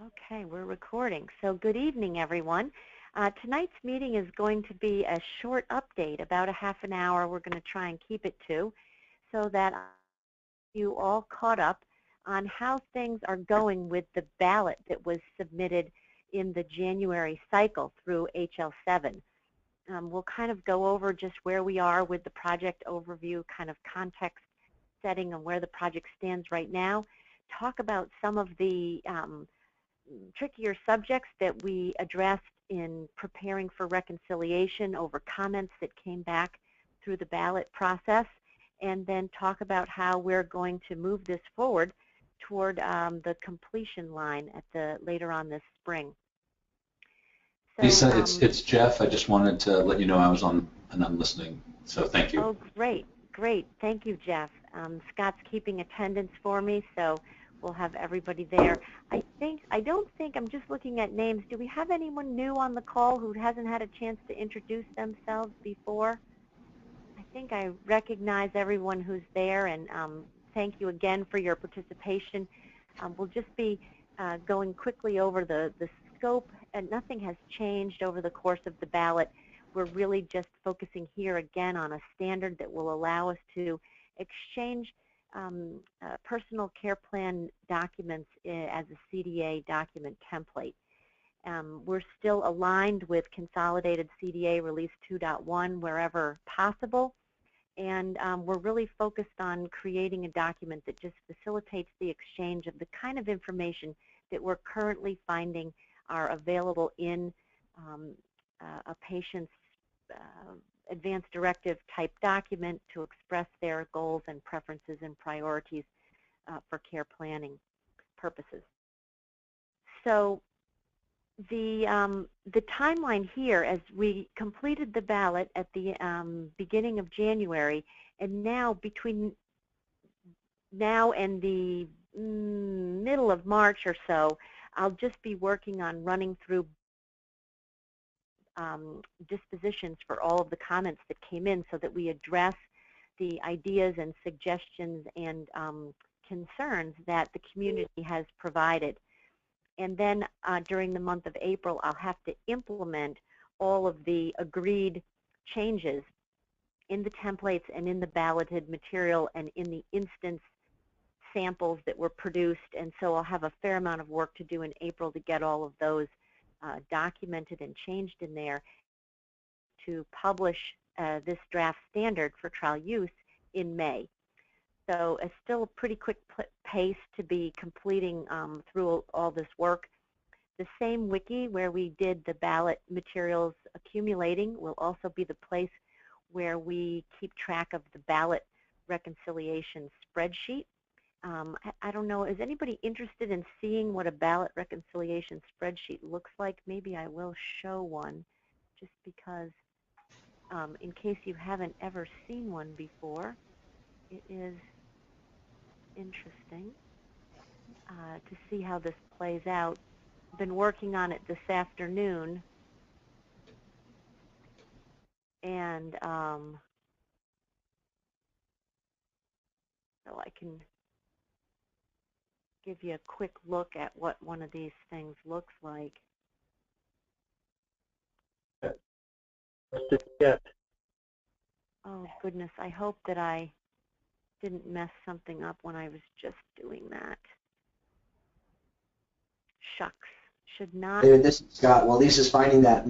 Okay, we're recording. So good evening, everyone. Tonight's meeting is going to be a short update, about a half an hour. We're going to try and keep it to, so that you all caught up on how things are going with the ballot that was submitted in the January cycle through HL7. We'll kind of go over just where we are with the project overview, kind of context setting and where the project stands right now, talk about some of the trickier subjects that we addressed in preparing for reconciliation over comments that came back through the ballot process, and then talk about how we're going to move this forward toward the completion line at later on this spring. So, Lisa, it's Jeff. I just wanted to let you know I was on and I'm listening. So thank you. Oh, great, great. Thank you, Jeff. Scott's keeping attendance for me, so we'll have everybody there. I don't think, I'm just looking at names. Do we have anyone new on the call who hasn't had a chance to introduce themselves before? I think I recognize everyone who's there, and thank you again for your participation. We'll just be going quickly over the scope, and nothing has changed over the course of the ballot. We're really just focusing here again on a standard that will allow us to exchange personal care plan documents as a CDA document template. We're still aligned with Consolidated CDA Release 2.1 wherever possible, and we're really focused on creating a document that just facilitates the exchange of the kind of information that we're currently finding are available in a patient's advanced directive type document to express their goals and preferences and priorities for care planning purposes. So the timeline here, as we completed the ballot at the beginning of January, and now between now and the middle of March or so, I'll just be working on running through dispositions for all of the comments that came in so that we address the ideas and suggestions and concerns that the community has provided. And then during the month of April, I'll have to implement all of the agreed changes in the templates and in the balloted material and in the instance samples that were produced. And so I'll have a fair amount of work to do in April to get all of those documented and changed in there to publish this draft standard for trial use in May. So it's still a pretty quick pace to be completing through all this work. The same wiki where we did the ballot materials accumulating will also be the place where we keep track of the ballot reconciliation spreadsheet. I don't know, is anybody interested in seeing what a ballot reconciliation spreadsheet looks like? Maybe I will show one just because in case you haven't ever seen one before, it is interesting to see how this plays out. I've been working on it this afternoon, and so I can give you a quick look at what one of these things looks like. Oh goodness, I hope that I didn't mess something up when I was just doing that. Shucks, should not. David, this is Scott. Well, Lisa's finding that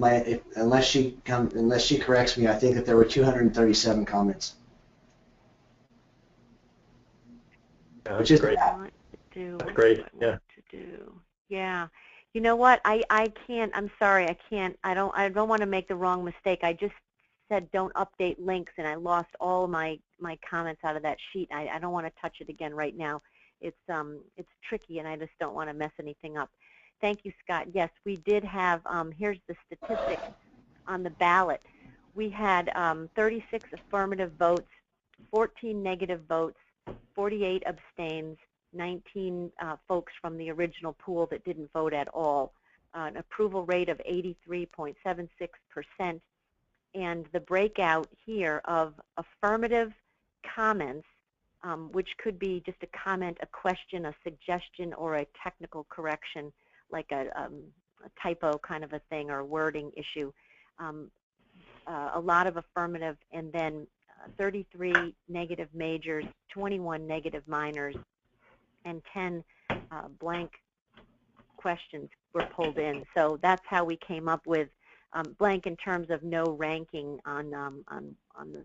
unless she corrects me, I think that there were 237 comments. Yeah, which is great. That's great. Yeah. Yeah. You know what? I can't. I'm sorry. I can't. I don't want to make the wrong mistake. I just said don't update links, and I lost all my comments out of that sheet. I don't want to touch it again right now. It's tricky, and I just don't want to mess anything up. Thank you, Scott. Yes, we did have. Here's the statistic on the ballot. We had 36 affirmative votes, 14 negative votes, 48 abstains, 19 folks from the original pool that didn't vote at all, an approval rate of 83.76%, and the breakout here of affirmative comments, which could be just a comment, a question, a suggestion, or a technical correction, like a typo kind of a thing or a wording issue. A lot of affirmative, and then 33 negative majors, 21 negative minors, and 10 blank questions were pulled in. So that's how we came up with blank in terms of no ranking on the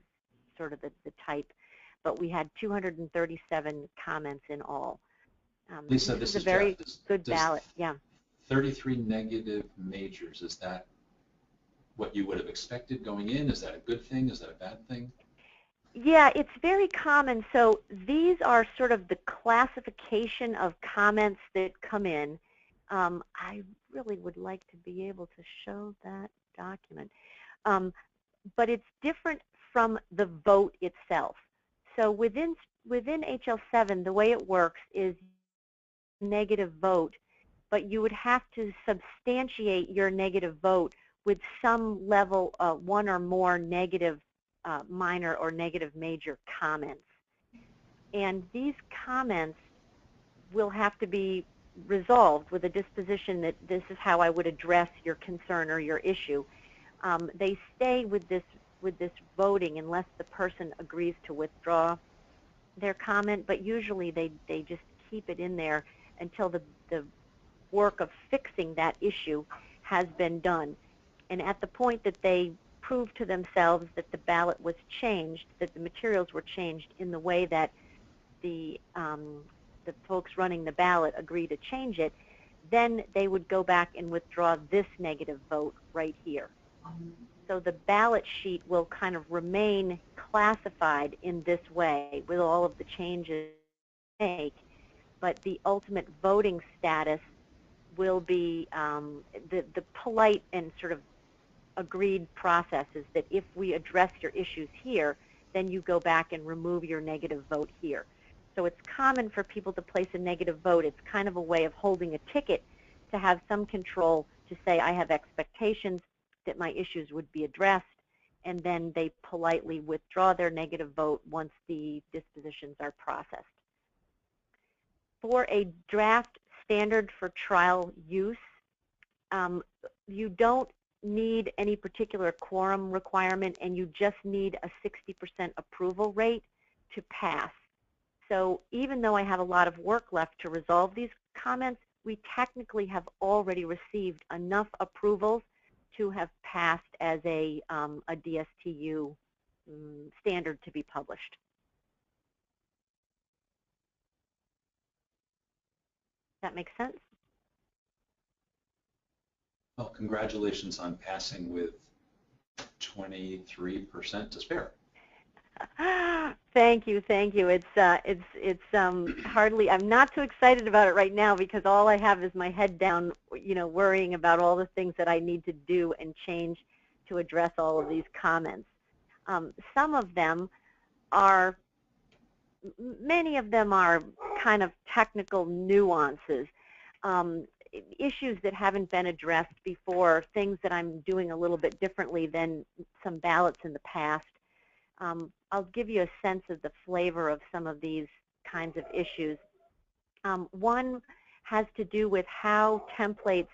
sort of the type. But we had 237 comments in all. Lisa, this this is is a very Jeff. good ballot. Yeah. 33 negative majors, is that what you would have expected going in? Is that a good thing? Is that a bad thing? Yeah, it's very common. So these are sort of the classification of comments that come in. I really would like to be able to show that document. But it's different from the vote itself. So within HL7, the way it works is negative vote, but you would have to substantiate your negative vote with some level of one or more negative minor or negative major comments. And these comments will have to be resolved with a disposition that this is how I would address your concern or your issue. They stay with this voting unless the person agrees to withdraw their comment, but usually they just keep it in there until the work of fixing that issue has been done. And at the point that they prove to themselves that the ballot was changed, that the materials were changed in the way that the folks running the ballot agree to change it, then they would go back and withdraw this negative vote right here. So the ballot sheet will kind of remain classified in this way with all of the changes they make, but the ultimate voting status will be the polite and sort of agreed process is that if we address your issues here, then you go back and remove your negative vote here. So it's common for people to place a negative vote. It's kind of a way of holding a ticket to have some control to say, I have expectations that my issues would be addressed, and then they politely withdraw their negative vote once the dispositions are processed. For a draft standard for trial use, you don't need any particular quorum requirement, and you just need a 60% approval rate to pass. So even though I have a lot of work left to resolve these comments, we technically have already received enough approvals to have passed as a DSTU standard to be published. Does that make sense? Well, congratulations on passing with 23% to spare. Thank you, thank you. It's hardly. I'm not too excited about it right now because all I have is my head down, worrying about all the things that I need to do and change to address all of these comments. Some of them are, many of them are kind of technical nuances. Issues that haven't been addressed before, things that I'm doing a little bit differently than some ballots in the past. I'll give you a sense of the flavor of some of these kinds of issues. One has to do with how templates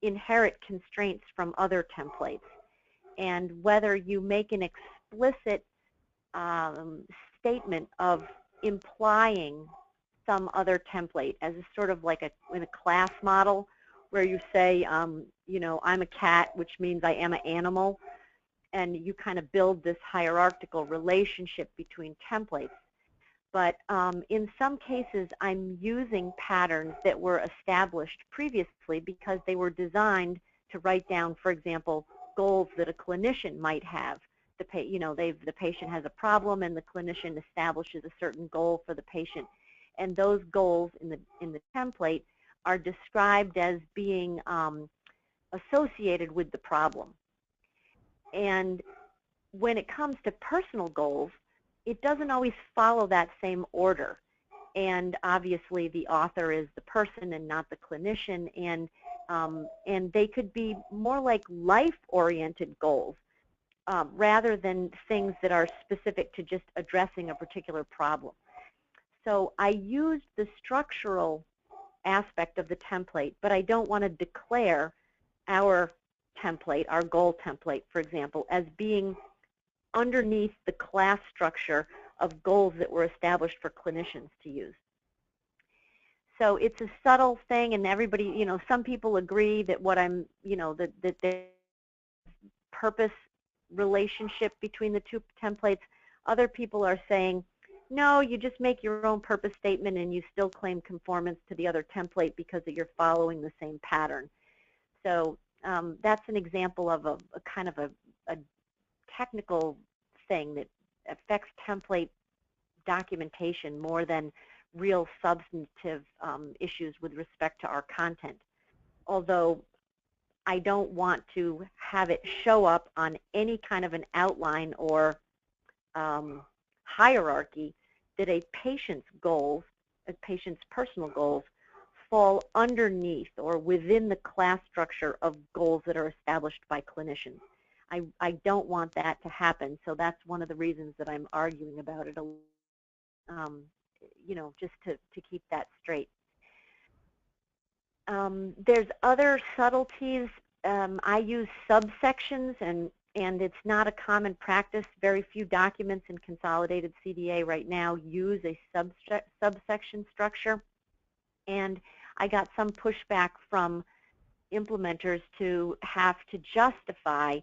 inherit constraints from other templates, and whether you make an explicit statement of implying some other template as a sort of like in a class model where you say, I'm a cat, which means I am an animal, and you kind of build this hierarchical relationship between templates. But in some cases, I'm using patterns that were established previously because they were designed to write down, for example, goals that a clinician might have. The patient has a problem, and the clinician establishes a certain goal for the patient. And those goals in the template are described as being associated with the problem. And when it comes to personal goals, it doesn't always follow that same order. And obviously, the author is the person and not the clinician, and they could be more like life-oriented goals rather than things that are specific to just addressing a particular problem. So I used the structural aspect of the template, but I don't want to declare our template, our goal template, for example, as being underneath the class structure of goals that were established for clinicians to use. So it's a subtle thing, and everybody, you know, some people agree that what I'm, you know, that the purpose relationship between the two templates. Other people are saying, no, you just make your own purpose statement and you still claim conformance to the other template because you're following the same pattern. So that's an example of a kind of a technical thing that affects template documentation more than real substantive issues with respect to our content. Although I don't want to have it show up on any kind of an outline or hierarchy that a patient's goals, a patient's personal goals, fall underneath or within the class structure of goals that are established by clinicians. I don't want that to happen, so that's one of the reasons that I'm arguing about it, you know, just to keep that straight. There's other subtleties. I use subsections, and it's not a common practice. Very few documents in consolidated CDA right now use a subsection structure, and I got some pushback from implementers to have to justify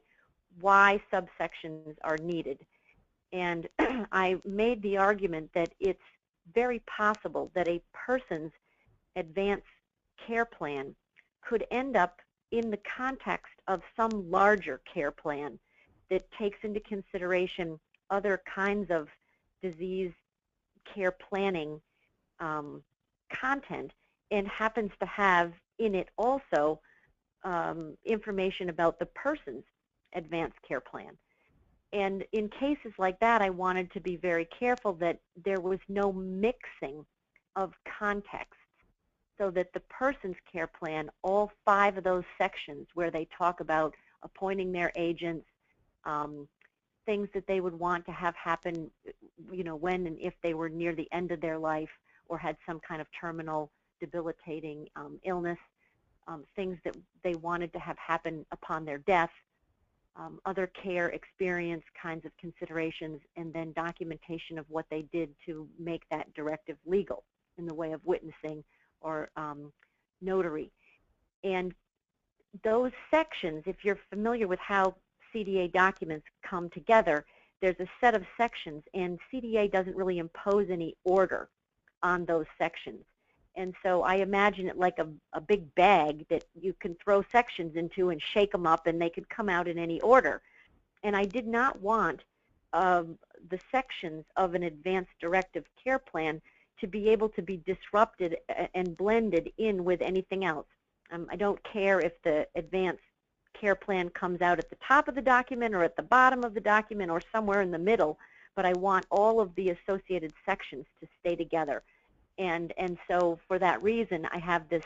why subsections are needed. And I made the argument that it's very possible that a person's advanced care plan could end up in the context of some larger care plan that takes into consideration other kinds of disease care planning content, and happens to have in it also information about the person's advanced care plan. And in cases like that, I wanted to be very careful that there was no mixing of contexts, so that the person's care plan, all 5 of those sections where they talk about appointing their agents, things that they would want to have happen, you know, when and if they were near the end of their life or had some kind of terminal debilitating illness, things that they wanted to have happen upon their death, other care experience kinds of considerations, and then documentation of what they did to make that directive legal in the way of witnessing or notary. And those sections, if you're familiar with how CDA documents come together, there's a set of sections, and CDA doesn't really impose any order on those sections. And so I imagine it like a big bag that you can throw sections into and shake them up, and they could come out in any order. And I did not want the sections of an advanced directive care plan to be able to be disrupted and blended in with anything else. I don't care if the advanced care plan comes out at the top of the document or at the bottom of the document or somewhere in the middle, but I want all of the associated sections to stay together. And so for that reason, I have this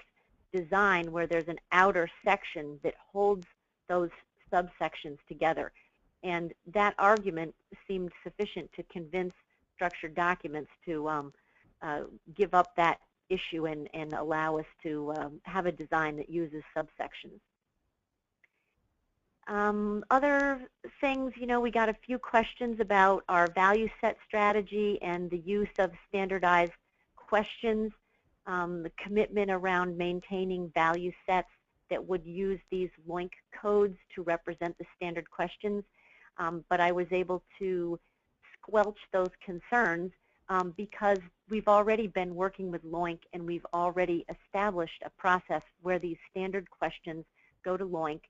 design where there's an outer section that holds those subsections together. And that argument seemed sufficient to convince structured documents to give up that issue and allow us to have a design that uses subsections. Other things, you know, we got a few questions about our value set strategy and the use of standardized questions, the commitment around maintaining value sets that would use these LOINC codes to represent the standard questions. But I was able to squelch those concerns because we've already been working with LOINC, and we've already established a process where these standard questions go to LOINC,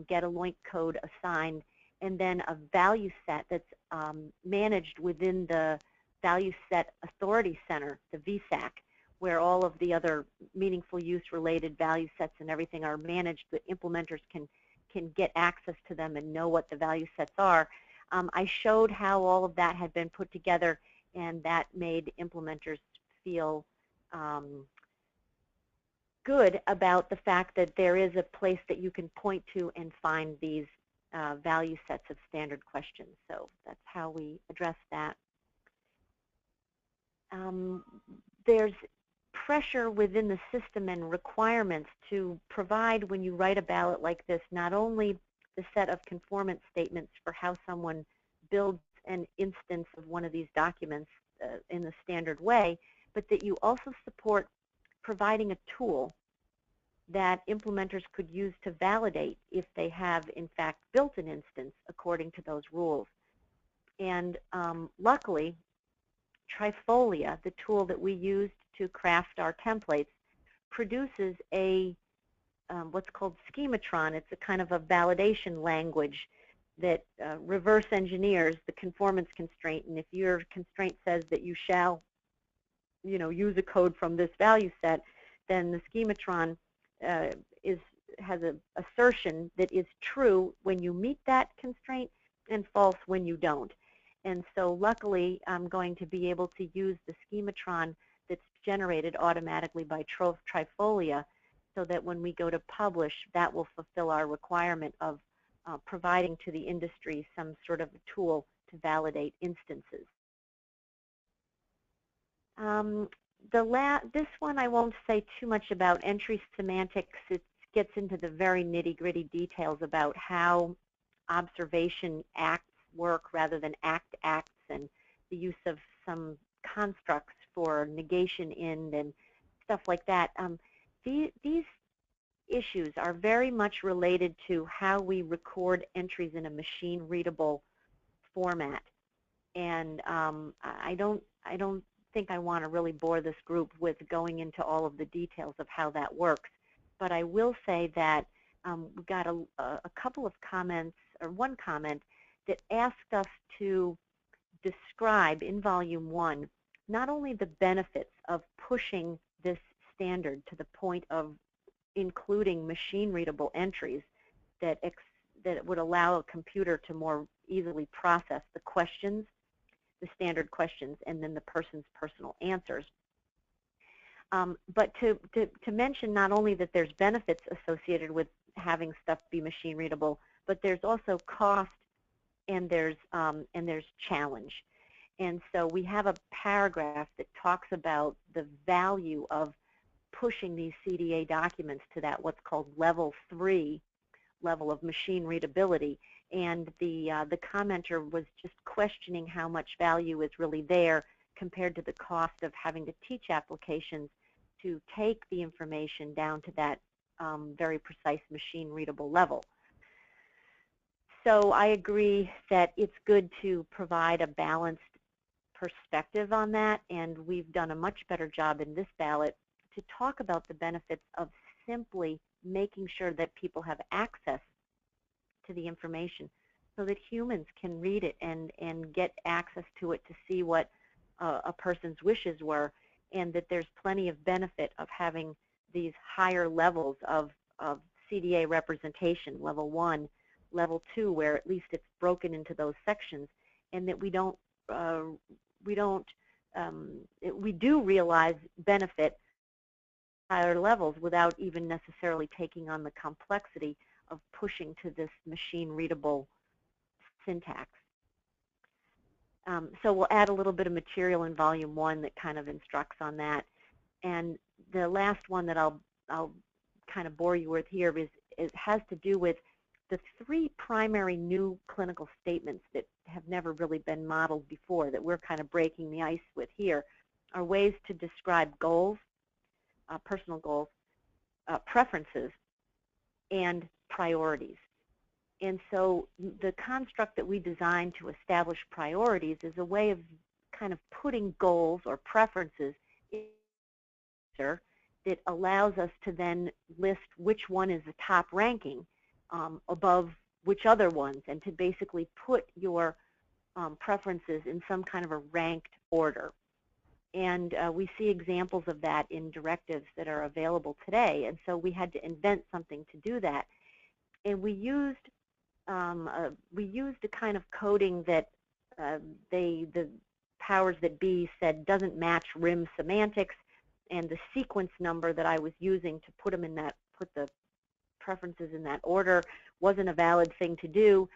get a LOINC code assigned, and then a value set that's managed within the Value Set Authority Center, the VSAC, where all of the other meaningful use related value sets and everything are managed. The implementers can get access to them and know what the value sets are. I showed how all of that had been put together, and that made implementers feel good about the fact that there is a place that you can point to and find these value sets of standard questions. So that's how we address that. There's pressure within the system and requirements to provide, when you write a ballot like this, not only the set of conformance statements for how someone builds an instance of one of these documents in the standard way, but that you also support providing a tool that implementers could use to validate if they have, in fact, built an instance according to those rules. And luckily, Trifolia, the tool that we used to craft our templates, produces a what's called schematron. It's a kind of a validation language that reverse engineers the conformance constraint. And if your constraint says that you shall, use a code from this value set, then the schematron has an assertion that is true when you meet that constraint and false when you don't. And so luckily, I'm going to be able to use the schematron that's generated automatically by Trifolia, so that when we go to publish, that will fulfill our requirement of providing to the industry some sort of a tool to validate instances. This one I won't say too much about. Entry semantics, it gets into the very nitty-gritty details about how observation acts work rather than acts, and the use of some constructs for negation in and stuff like that. These issues are very much related to how we record entries in a machine-readable format, and I don't think I want to really bore this group with going into all of the details of how that works. But I will say that we got a couple of comments, or one comment, that asked us to describe in Volume 1 not only the benefits of pushing this standard to the point of including machine-readable entries that would allow a computer to more easily process the questions, the standard questions, and then the person's personal answers. But to mention not only that there's benefits associated with having stuff be machine-readable, but there's also cost and there's challenge. And so we have a paragraph that talks about the value of pushing these CDA documents to that what's called level 3 level of machine readability. And the commenter was just questioning how much value is really there compared to the cost of having to teach applications to take the information down to that very precise machine readable level. So I agree that it's good to provide a balanced perspective on that, and we've done a much better job in this ballot to talk about the benefits of simply making sure that people have access to the information so that humans can read it and get access to it to see what a person's wishes were, and that there's plenty of benefit of having these higher levels of CDA representation, level 1, level 2, where at least it's broken into those sections, and that we do realize benefit higher levels without even necessarily taking on the complexity of pushing to this machine readable syntax. So we'll add a little bit of material in Volume 1 that kind of instructs on that. And the last one that I'll kind of bore you with here has to do with the 3 primary new clinical statements that have never really been modeled before, that we're kind of breaking the ice with here, are ways to describe goals, personal goals, preferences, and priorities. And so the construct that we designed to establish priorities is a way of kind of putting goals or preferences in that allows us to then list which one is the top ranking above which other ones, and to basically put your preferences in some kind of a ranked order. And we see examples of that in directives that are available today, and so we had to invent something to do that. And we used a kind of coding that the powers that be said doesn't match RIM semantics, and the sequence number that I was using to put them in that, put the preferences in that order, wasn't a valid thing to do.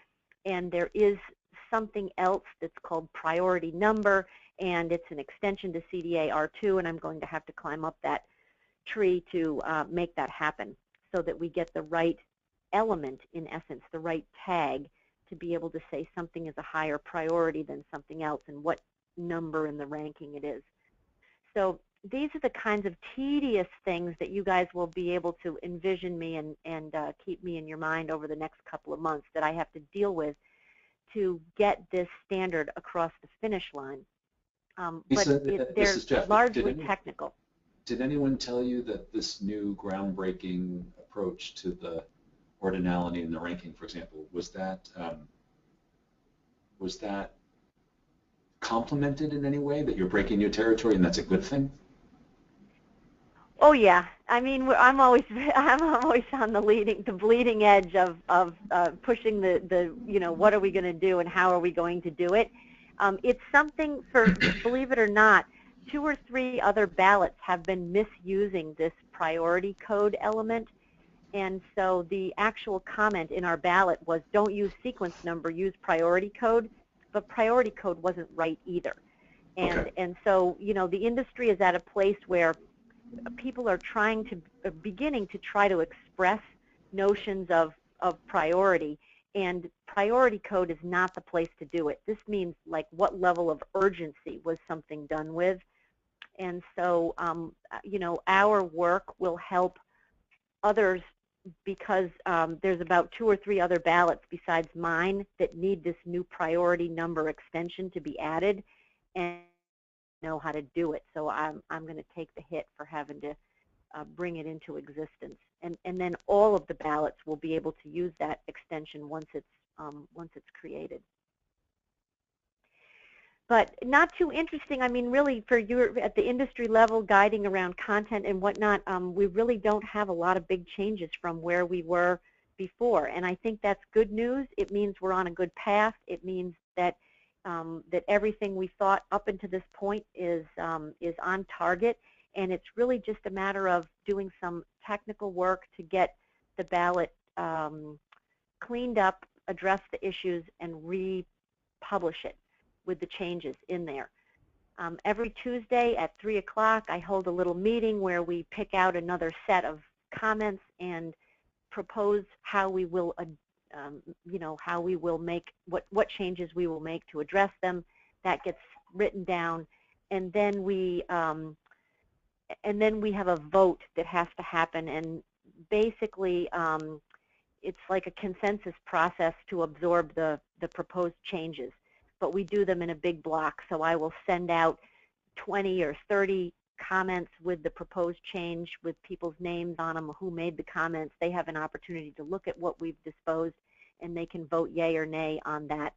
And there is something else that's called priority number, and it's an extension to CDA R2, and I'm going to have to climb up that tree to make that happen so that we get the right element, in essence, the right tag to be able to say something is a higher priority than something else and what number in the ranking it is. So these are the kinds of tedious things that you guys will be able to envision me and keep me in your mind over the next couple of months that I have to deal with to get this standard across the finish line. Lisa, But this they're is Jeff. largely technical. Did anyone tell you that this new groundbreaking approach to the ordinality and the ranking, for example, was that complemented in any way, that you're breaking new territory and that's a good thing? Oh yeah, I mean I'm always on the bleeding edge of pushing the what are we going to do and how are we going to do it. It's something believe it or not, 2 or 3 other ballots have been misusing this priority code element, and so the actual comment in our ballot was don't use sequence number, use priority code, but priority code wasn't right either. And so the industry is at a place where people are beginning to try to express notions of priority, and priority code is not the place to do it. This means like what level of urgency was something done with, and so our work will help others because there's about 2 or 3 other ballots besides mine that need this new priority number extension to be added, and know how to do it. So I'm going to take the hit for having to bring it into existence, and then all of the ballots will be able to use that extension once it's created. But not too interesting. I mean, really, for you at the industry level, guiding around content and whatnot, we really don't have a lot of big changes from where we were before, and I think that's good news. It means we're on a good path. It means that that everything we thought up until this point is on target, and it's really just a matter of doing some technical work to get the ballot cleaned up, address the issues, and republish it with the changes in there. Every Tuesday at 3 o'clock, I hold a little meeting where we pick out another set of comments and propose how we will how we will make what changes we will make to address them. That gets written down, and then we have a vote that has to happen, and basically it's like a consensus process to absorb the proposed changes, but we do them in a big block. So I will send out 20 or 30 comments with the proposed change with people's names on them, who made the comments. They have an opportunity to look at what we've disposed, and they can vote yay or nay on that,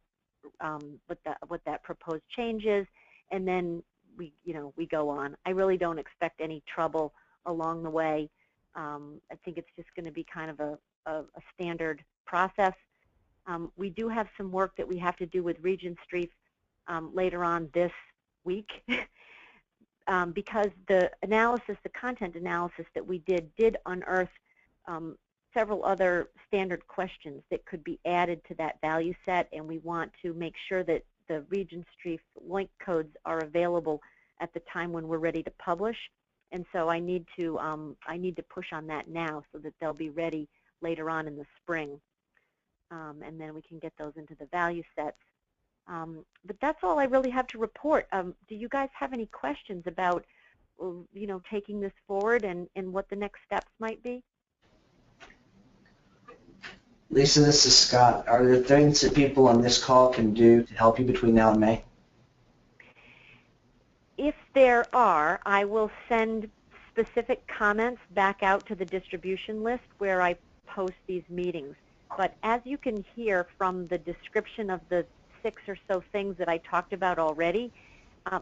what that proposed change is, and then we go on. I really don't expect any trouble along the way. I think it's just going to be kind of a standard process. We do have some work that we have to do with Regent Street later on this week. Because the content analysis that we did unearth several other standard questions that could be added to that value set, and we want to make sure that the Regent Street link codes are available at the time when we're ready to publish. And so I need to push on that now so that they'll be ready later on in the spring, and then we can get those into the value sets. But that's all I really have to report. Do you guys have any questions about, taking this forward and what the next steps might be? Lisa, this is Scott. Are there things that people on this call can do to help you between now and May? If there are, I will send specific comments back out to the distribution list where I post these meetings. But as you can hear from the description of the 6 or so things that I talked about already,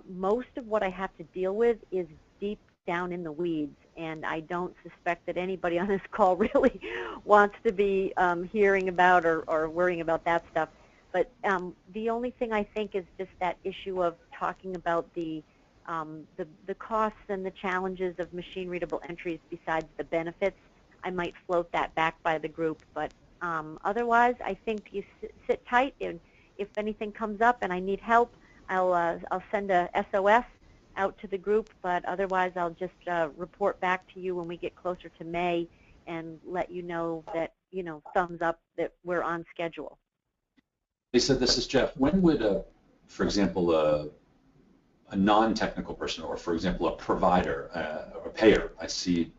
most of what I have to deal with is deep down in the weeds, and I don't suspect that anybody on this call really wants to be hearing about or worrying about that stuff. But the only thing I think is just that issue of talking about the costs and the challenges of machine-readable entries besides the benefits. I might float that back by the group, but otherwise I think you sit tight, and if anything comes up and I need help, I'll send a SOS out to the group, but otherwise I'll just report back to you when we get closer to May and let you know that, thumbs up that we're on schedule. Lisa, this is Jeff. When would, for example, a non-technical person, or for example, a provider or a payer, I see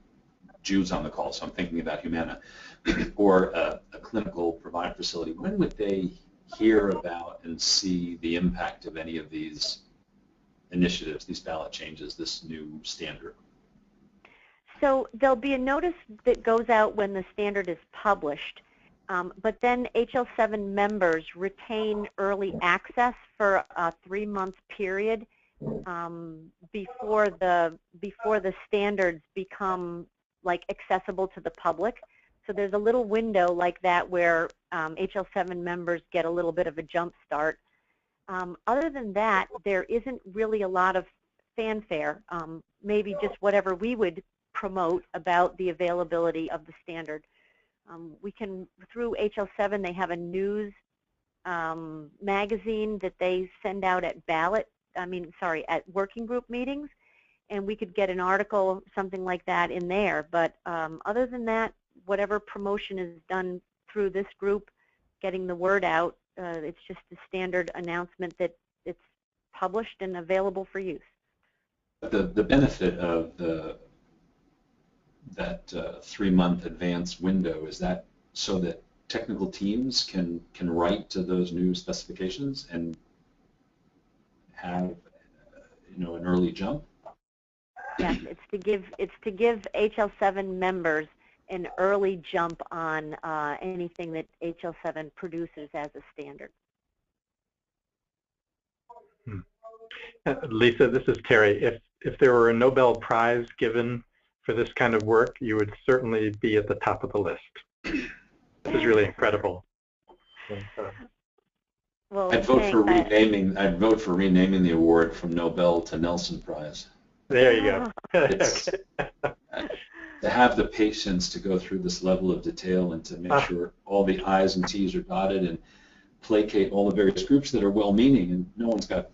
Jude's on the call, so I'm thinking about Humana, or a clinical provider facility, when would they hear about and see the impact of any of these initiatives, these ballot changes, this new standard? So there'll be a notice that goes out when the standard is published, but then HL7 members retain early access for a 3-month period before the standards become accessible to the public. So there's a little window like that where HL7 members get a little bit of a jump start. Other than that, there isn't really a lot of fanfare, maybe just whatever we would promote about the availability of the standard. We can, through HL7, they have a news magazine that they send out at at working group meetings, and we could get an article, something like that in there. But other than that, whatever promotion is done through this group, getting the word out, it's just a standard announcement that it's published and available for use. The benefit of that 3-month advance window, is that so that technical teams can write to those new specifications and have an early jump? Yes, it's to give HL7 members an early jump on anything that HL7 produces as a standard. Lisa, this is Terry. If there were a Nobel Prize given for this kind of work, you would certainly be at the top of the list. This is really incredible. Well, I'd vote for renaming. I'd vote for renaming the award from Nobel to Nelson Prize. There you go. To have the patience to go through this level of detail and to make sure all the I's and T's are dotted and placate all the various groups that are well-meaning, and no one's got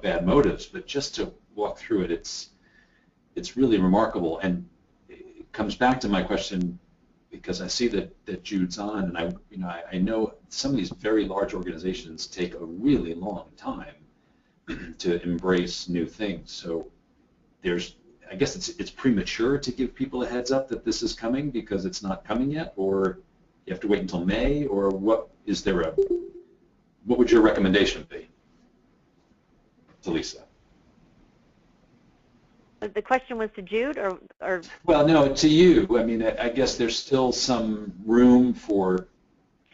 bad motives, but just to walk through it, it's really remarkable. And it comes back to my question, because I see that Jude's on, and I know some of these very large organizations take a really long time to embrace new things. So I guess it's premature to give people a heads up that this is coming because it's not coming yet, or you have to wait until May, or what would your recommendation be to Lisa? The question was to Jude, or? Well, no, to you. I mean, I guess there's still some room for,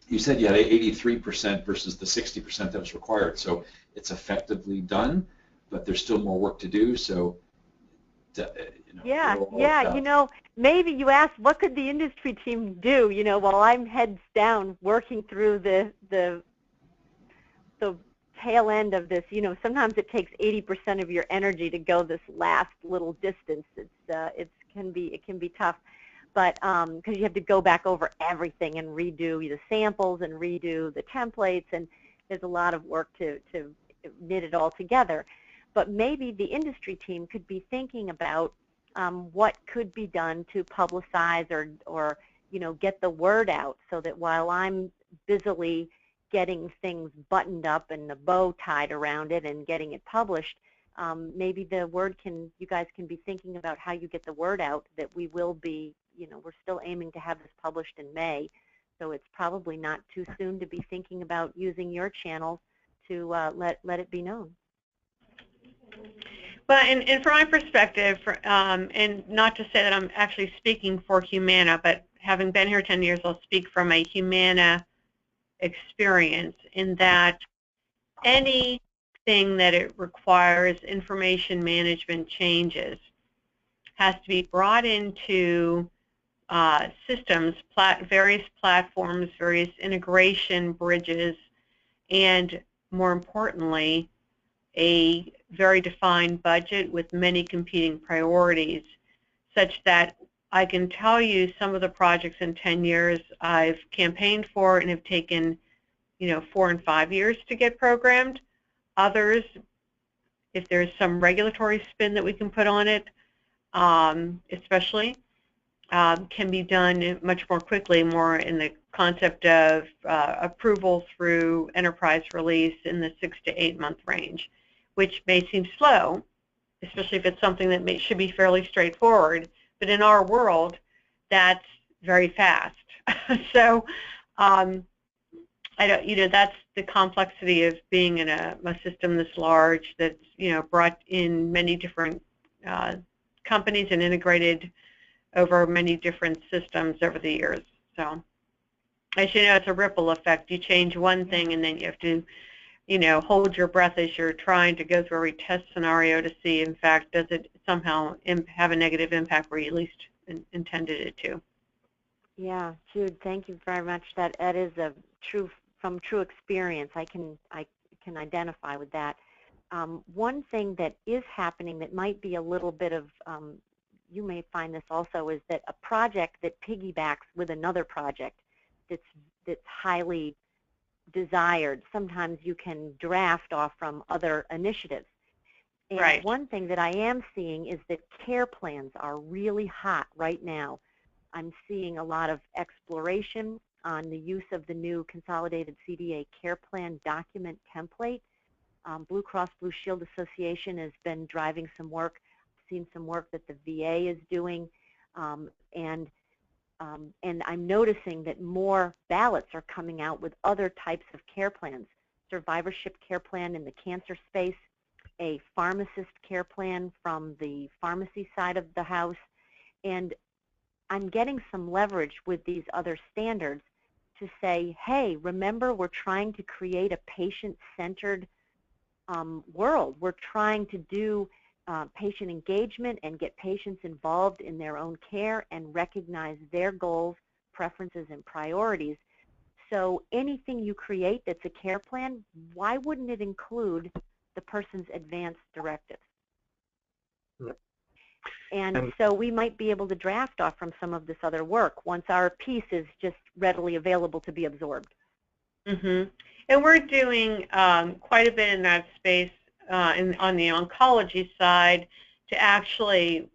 you said you had 83% versus the 60% that was required, so it's effectively done, but there's still more work to do, so maybe you asked what could the industry team do, while I'm heads down working through the tail end of this. Sometimes it takes 80% of your energy to go this last little distance. It can be tough, but because you have to go back over everything and redo the samples and redo the templates, and there's a lot of work to knit it all together. But maybe the industry team could be thinking about what could be done to publicize or get the word out, so that while I'm busily getting things buttoned up and the bow tied around it and getting it published, maybe you guys can be thinking about how you get the word out that we will be, we're still aiming to have this published in May, so it's probably not too soon to be thinking about using your channels to let it be known. Well, and from my perspective, and not to say that I'm actually speaking for Humana, but having been here 10 years, I'll speak from a Humana experience, in that anything that it requires information management changes has to be brought into systems, various platforms, various integration bridges, and more importantly, a very defined budget with many competing priorities, such that I can tell you some of the projects in 10 years I've campaigned for and have taken 4 and 5 years to get programmed. Others, if there's some regulatory spin that we can put on it, especially, can be done much more quickly, more in the concept of approval through enterprise release in the 6 to 8 month range, which may seem slow, especially if it's something that should be fairly straightforward. But in our world, that's very fast. So, that's the complexity of being in a system this large that's, brought in many different companies and integrated over many different systems over the years. So, as you know, it's a ripple effect. You change one thing, and then you have to, hold your breath as you're trying to go through every test scenario to see, in fact, does it somehow have a negative impact where you at least intended it to. Yeah, Jude, thank you very much. That is from true experience. I can identify with that. One thing that is happening that might be a little bit of, you may find this also, is that a project that piggybacks with another project that's highly desired, sometimes you can draft off from other initiatives. And right. One thing that I am seeing is that care plans are really hot right now. I'm seeing a lot of exploration on the use of the new Consolidated CDA Care Plan document template. Blue Cross Blue Shield Association has been driving some work. I've seen some work that the VA is doing, and I'm noticing that more ballots are coming out with other types of care plans. Survivorship care plan in the cancer space, a pharmacist care plan from the pharmacy side of the house, and I'm getting some leverage with these other standards to say, hey, remember, we're trying to create a patient-centered world. We're trying to do patient engagement and get patients involved in their own care and recognize their goals, preferences, and priorities. So anything you create that's a care plan, why wouldn't it include the person's advanced directives? Yep. And so we might be able to draft off from some of this other work once our piece is just readily available to be absorbed. Mm-hmm. And we're doing quite a bit in that space on the oncology side to actually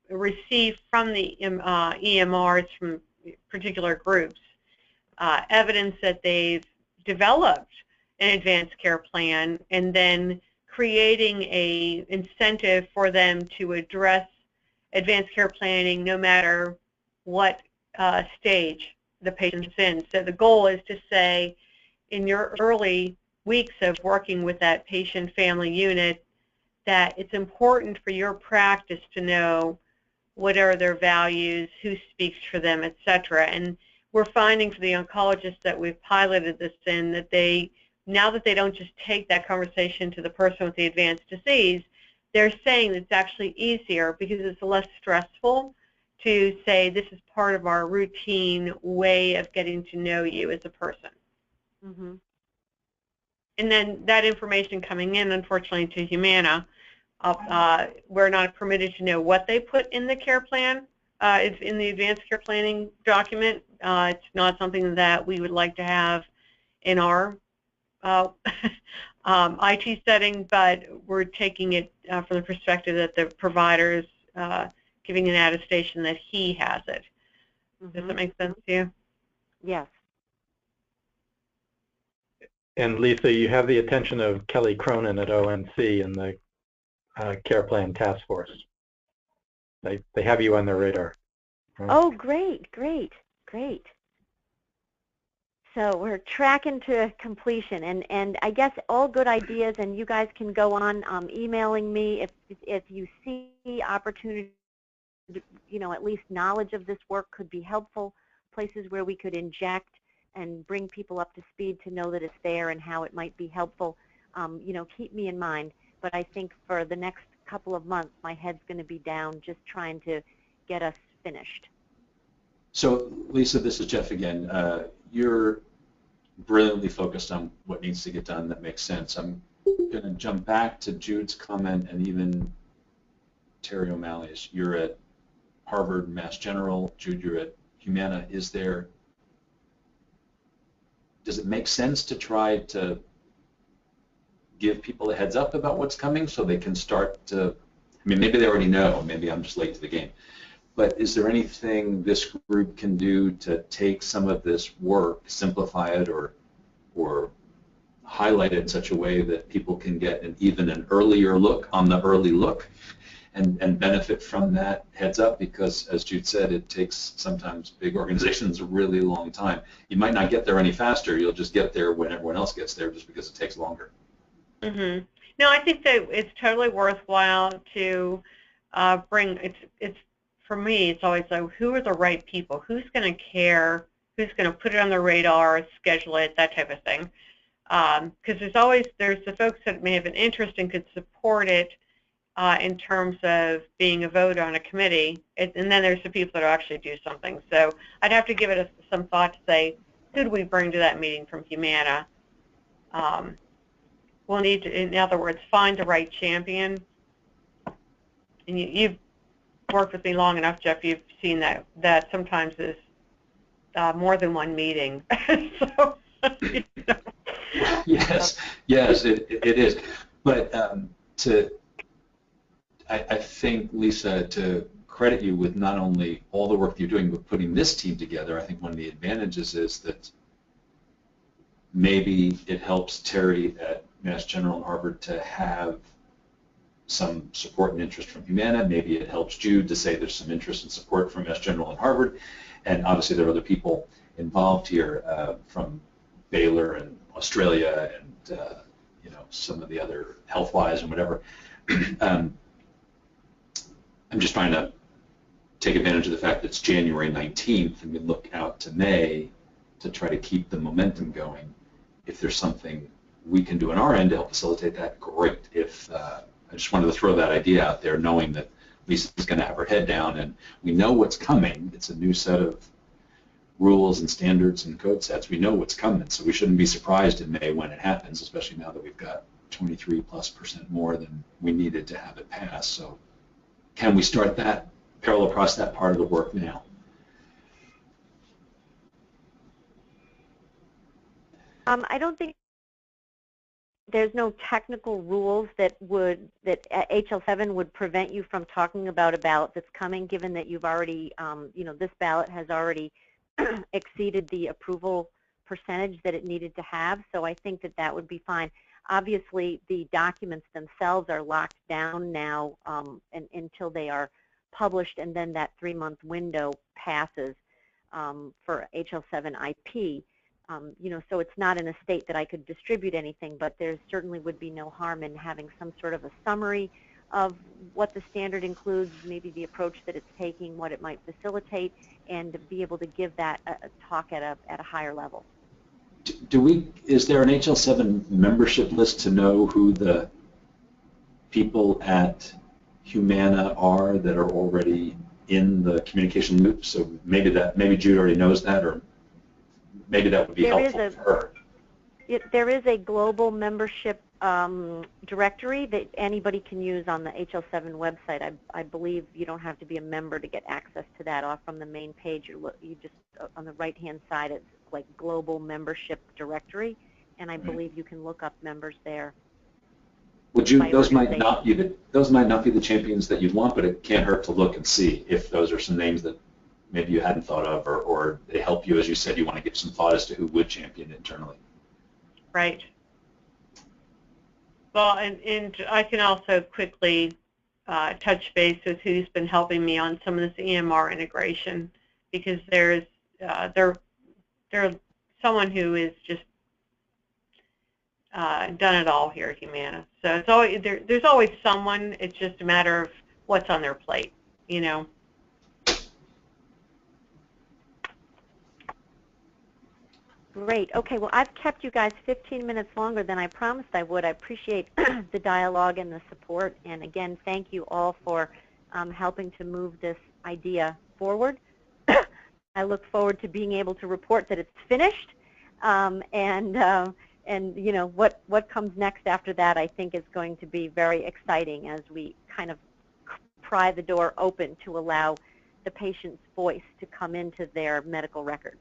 receive from the EMRs from particular groups evidence that they've developed an advanced care plan, and then creating a incentive for them to address advanced care planning no matter what stage the patient's in. So the goal is to say, in your early weeks of working with that patient family unit, that it's important for your practice to know what are their values, who speaks for them, etc. And we're finding for the oncologists that we've piloted this in, that now that they don't just take that conversation to the person with the advanced disease, they're saying it's actually easier because it's less stressful to say this is part of our routine way of getting to know you as a person. Mm-hmm. And then that information coming in, unfortunately, to Humana, we're not permitted to know what they put in the care plan. It's in the advanced care planning document. It's not something that we would like to have in our IT setting, but we're taking it from the perspective that the provider is giving an attestation that he has it. Mm-hmm. Does that make sense to you? Yes. And Lisa, you have the attention of Kelly Cronin at ONC in the Care Plan Task Force. They have you on their radar. Right? Oh, great, great, great. So we're tracking to completion, and I guess all good ideas, and you guys can go on emailing me if you see opportunity, at least knowledge of this work could be helpful, places where we could inject and bring people up to speed to know that it's there and how it might be helpful. Keep me in mind. But I think for the next couple of months, my head's going to be down just trying to get us finished. So, Lisa, this is Jeff again. You're brilliantly focused on what needs to get done that makes sense. I'm going to jump back to Jude's comment and even Terry O'Malley's. You're at Harvard, Mass General. Jude, you're at Humana. Does it make sense to try to give people a heads up about what's coming so they can start to, I mean, maybe they already know, maybe I'm just late to the game, but is there anything this group can do to take some of this work, simplify it, or highlight it in such a way that people can get even an earlier look on the early look and benefit from that heads up? Because as Jude said, it takes sometimes big organizations a really long time. You might not get there any faster, you'll just get there when everyone else gets there just because it takes longer. Mm-hmm. No, I think that it's totally worthwhile to bring, it's for me, it's always like, who are the right people? Who's going to care? Who's going to put it on the radar, schedule it, that type of thing. Because there's the folks that may have an interest and could support it in terms of being a voter on a committee, and then there's the people that actually do something. So I'd have to give it some thought to say, who do we bring to that meeting from Humana? We'll need to, in other words, find the right champion. And you've worked with me long enough, Jeff. You've seen that sometimes is more than one meeting. So, you know. Yes, it is. But I think, Lisa, to credit you with not only all the work you're doing with putting this team together, I think one of the advantages is that maybe it helps Terry at Mass General and Harvard to have some support and interest from Humana. Maybe it helps Jude to say there's some interest and support from Mass General and Harvard. And obviously there are other people involved here from Baylor and Australia and you know, some of the other Healthwise and whatever. I'm just trying to take advantage of the fact that it's January 19th and we look out to May to try to keep the momentum going. If there's something we can do on our end to help facilitate that, great. If I just wanted to throw that idea out there, knowing that Lisa's going to have her head down and we know what's coming. It's a new set of rules and standards and code sets. We know what's coming, so we shouldn't be surprised in May when it happens, especially now that we've got 23+% more than we needed to have it pass. So can we start that, parallel across that part of the work now? I don't think there's no technical rules that HL7 would prevent you from talking about a ballot that's coming, given that you've already, you know, this ballot has already exceeded the approval percentage that it needed to have. So I think that that would be fine. Obviously, the documents themselves are locked down now until they are published, and then that 3-month window passes for HL7 IP. You know, so it's not in a state that I could distribute anything, but there certainly would be no harm in having some sort of a summary of what the standard includes, maybe the approach that it's taking, what it might facilitate, and be able to give that a talk at a higher level. Is there an HL7 membership list to know who the people at Humana are that are already in the communication loop? So maybe Jude already knows that, or maybe that would be helpful for her. There is a global membership directory that anybody can use on the HL7 website. I believe you don't have to be a member to get access to that off from the main page. You just, on the right-hand side, it's like global membership directory, and I believe you can look up members there. Would you? Those might not be the champions that you'd want, but it can't hurt to look and see if those are some names that maybe you hadn't thought of, or they help you, as you said, you want to give some thought as to who would champion internally. Right. Well, and I can also quickly touch base with who's been helping me on some of this EMR integration, because there's someone who is just done it all here at Humana. So it's always there's always someone. It's just a matter of what's on their plate, you know. Great. Okay, well, I've kept you guys 15 minutes longer than I promised I would. I appreciate the dialogue and the support. And again, thank you all for helping to move this idea forward. I look forward to being able to report that it's finished. And you know, what comes next after that, I think, is going to be very exciting as we kind of pry the door open to allow the patient's voice to come into their medical record.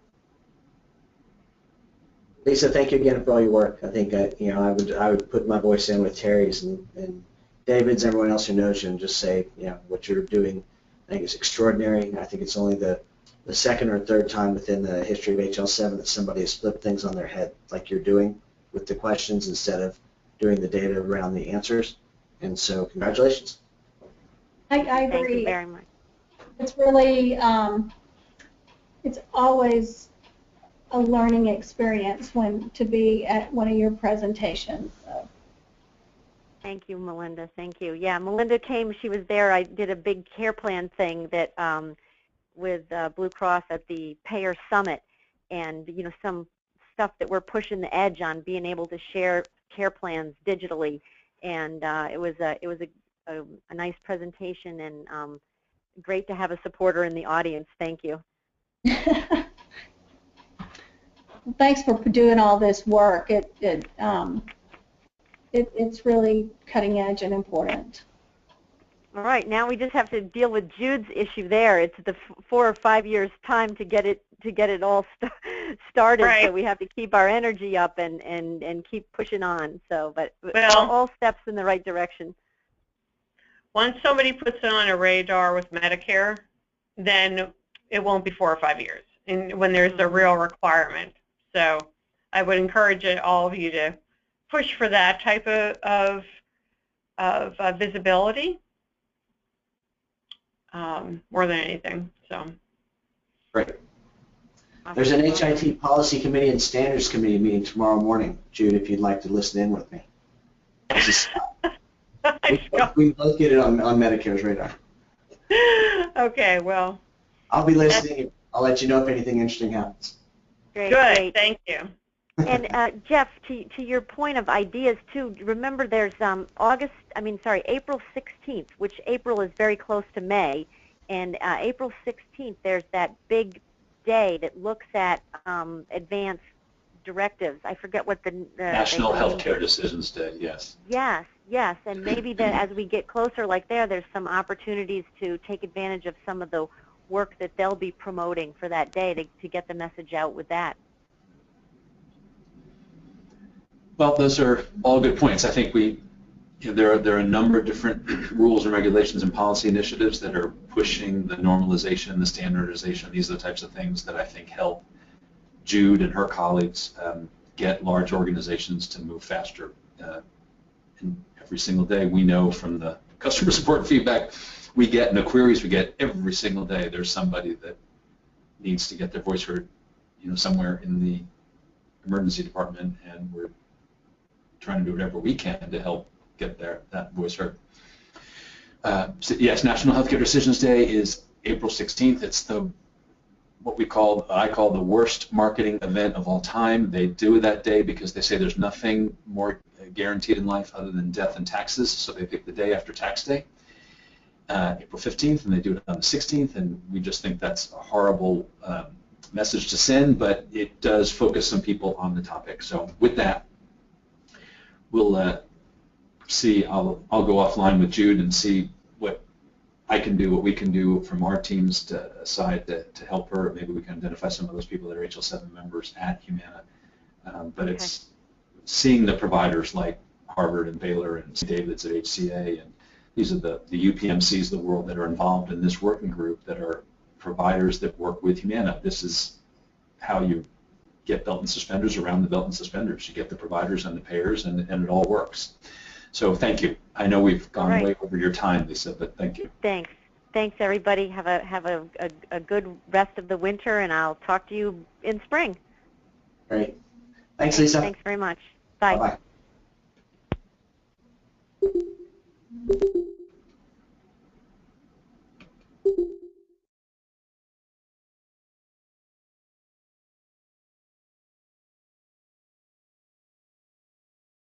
Lisa, thank you again for all your work. I think I would put my voice in with Terry's and David's, everyone else who knows you, and just say, what you're doing, I think it's extraordinary. I think it's only the second or third time within the history of HL7 that somebody has flipped things on their head like you're doing with the questions instead of doing the data around the answers. And so congratulations. I agree. Thank you very much. It's really, it's always a learning experience to be at one of your presentations. So. Thank you, Melinda. Thank you. Yeah, Melinda came. She was there. I did a big care plan thing that with Blue Cross at the Payer Summit, and some stuff that we're pushing the edge on being able to share care plans digitally, and it was a nice presentation, and great to have a supporter in the audience. Thank you. Thanks for doing all this work. It's really cutting edge and important. All right, now we just have to deal with Jude's issue there. It's the 4 or 5 years time to get it all started. Right. So we have to keep our energy up and keep pushing on. So, but Well, all steps in the right direction. once somebody puts it on a radar with Medicare, then it won't be 4 or 5 years, and when there's a real requirement. So I would encourage all of you to push for that type of visibility more than anything. So. Great. There's an HIT Policy Committee and Standards Committee meeting tomorrow morning, Jude, if you'd like to listen in with me. We both get it on Medicare's radar. Okay, well. I'll be listening. I'll let you know if anything interesting happens. Great. Good, Great. thank you. And Jeff, to your point of ideas too, remember there's April 16th, which April is very close to May, and April 16th there's that big day that looks at advanced directives. I forget what the National Healthcare Decisions Day. Yes. Yes, and maybe that as we get closer, like there's some opportunities to take advantage of some of the work that they'll be promoting for that day to get the message out with that. Well, those are all good points. I think there are a number of different rules and regulations and policy initiatives that are pushing the normalization, the standardization. These are the types of things that I think help Jude and her colleagues get large organizations to move faster. And every single day, we know from the customer support feedback we get and the queries we get every single day, there's somebody that needs to get their voice heard, somewhere in the emergency department, and we're trying to do whatever we can to help get that voice heard. So yes, National Healthcare Decisions Day is April 16th. It's what I call the worst marketing event of all time. They do it that day because they say there's nothing more guaranteed in life other than death and taxes, so they pick the day after tax day, April 15th, and they do it on the 16th, and we just think that's a horrible message to send, but it does focus some people on the topic. So with that, we'll see. I'll go offline with Jude and see what I can do, what we can do from our team's side to help her. Maybe we can identify some of those people that are HL7 members at Humana. But okay. It's seeing the providers like Harvard and Baylor and St. David's at HCA, and these are the UPMCs of the world that are involved in this working group that are providers that work with Humana. This is how you get belt and suspenders around the belt and suspenders. You get the providers and the payers, and it all works. So thank you. I know we've gone way over your time, Lisa, but thank you. Thanks. Thanks, everybody. Have a good rest of the winter, and I'll talk to you in spring. Great. Thanks, Lisa. Thanks very much. Bye. Bye-bye.